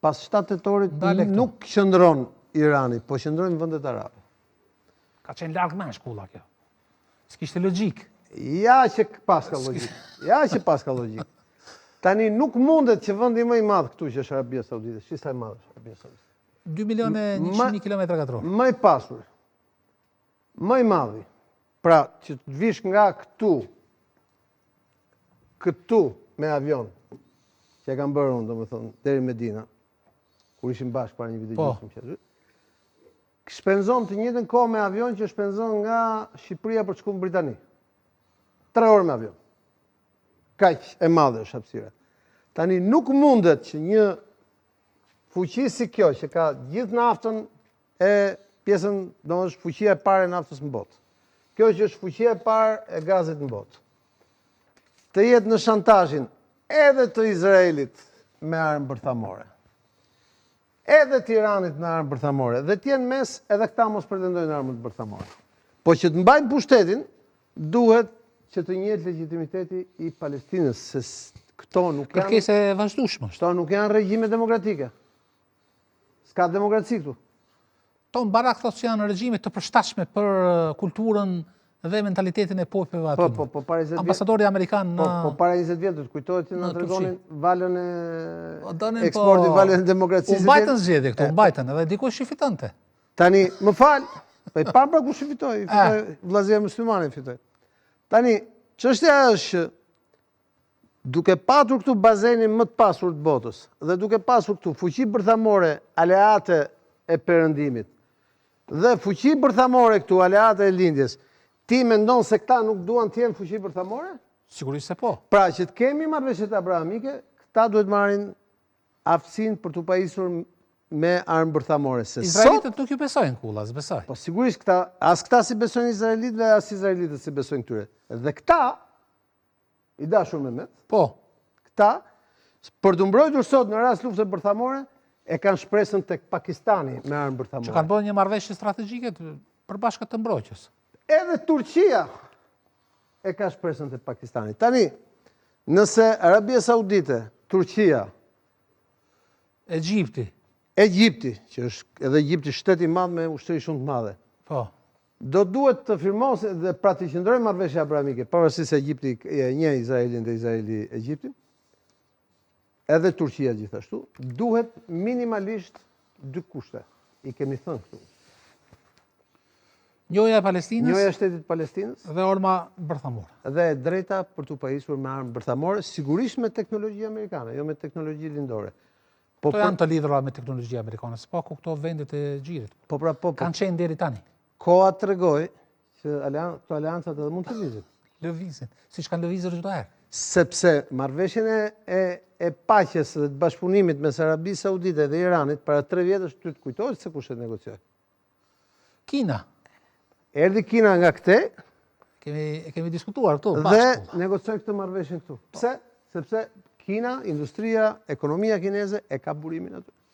pas 7 tetorit nuk qëndron Irani, po qëndrojnë vendet arabe. Ka qenë largë me shkolla kjo. S'kishte logjik. Ja që pas ka logjik. Tani nuk mundet që vendi më i madh këtu që është Arabia Saudite, që sa e madh është Arabia Saudite. 2.100.000 km². Më i pasur, më i madhi. Pra, që të vish nga këtu me avion, që e kam bërë unë, domethënë, deri Medina, kur ishim bashkë para një viti gjysmë. Shpenzon të njëjtën kohë me avion që shpenzon nga Shqipëria për të shkuar në Britani. 3 orë me avion. Kaq e madhe është hapësira. Tani nuk mundet që një fuqi si kjo, që ka gjithë naftën e pjesën, domethënë fuqia e parë e naftës në botë. Kjo që është fuqia e parë e gazit në botë. Të jetë në shantazhin edhe të Izraelit me armë bërthamore, edhe të Iranit me armë bërthamore, dhe t'jenë mes edhe këta mos pretendojnë armët bërthamore. Po që të mbajnë pushtetin, duhet që të njëjtë legitimiteti i Palestinës, se këto nuk janë... Kërkesë e vazhdueshme. Këto nuk janë regjime demokratike. S'ka demokraci këtu. Ton Barak thotë që janë regjime të përshtatshme për kulturën dhe mentalitetin e popujve aty. Po para 20 vjet. Ambasadori amerikan në... Po para 20 vjetësh, kujtohet që na tregonin valën e eksportit, valën e demokracisë. U mbajtën zgjedhje këtu, u mbajtën, edhe dikush i fitonte. Tani, më fal, po i parë pra kush i fitoi, vllazëria muslimane fitoi. Tani, çështja është duke patur këtu bazenin më të pasur të botës dhe duke pasur këtu fuqi bërthamore aleate e perëndimit dhe fuqi bërthamore këtu aleate e lindjes, ti mendon se këta nuk duan të jenë fuqi bërthamore? Sigurisht se po. Pra që të kemi marrëveshjet abrahamike, këta duhet marrin aftësinë për t'u pajisur me armë bërthamore. Izraelitët nuk ju besojnë kulla, s'besoj. Po sigurisht as këta si besojnë izraelitëve, as izraelitët si besojnë këtyre. Dhe këta, i dashur Mehmet, po, këta, për të mbrojtur sot në rast lufte bërthamore, e kanë shpresën tek Pakistani me armë bërthamore. Që kanë bërë një marrëveshje strategjike për bashkët të mbrojtjes. Edhe Turqia e ka shpresën tek Pakistani. Tani, nëse Arabia Saudite, Turqia, Egjipti, që është edhe Egjipti shteti i madh me ushtri shumë të madhe. Po. Do duhet të firmosë dhe pra të qëndrojë marrëveshje abrahamike, pavarësisht se Egjipti e njeh Izraelin dhe Izraeli Egjiptin, edhe Turqia gjithashtu, duhet minimalisht 2 kushte. I kemi thënë këtu. Njoja e Palestinës, njoja e shtetit Palestinës dhe arma bërthamore. Dhe e drejta për t'u pajisur me armë bërthamore, sigurisht me teknologji amerikane, jo me teknologji lindore. Po janë të lidhura me teknologji amerikane, s'po ku këto vendet e gjirit. Kanë qenë deri tani. Koha tregoi që këto aleancat edhe mund të lëvizin. Lëvizin, siç kanë lëvizur çdo herë. Sepse marrëveshjen e paqes dhe të bashkëpunimit mes Arabisë Saudite dhe Iranit para 3 vjetësh ty të kujtohet se kush e negocioi? Kina. Erdhi Kina nga këte. Kemi diskutuar këtu. Dhe negocioi këtë marrëveshje këtu. Pse? Sepse Kina, industria, ekonomia kineze e ka burimin aty.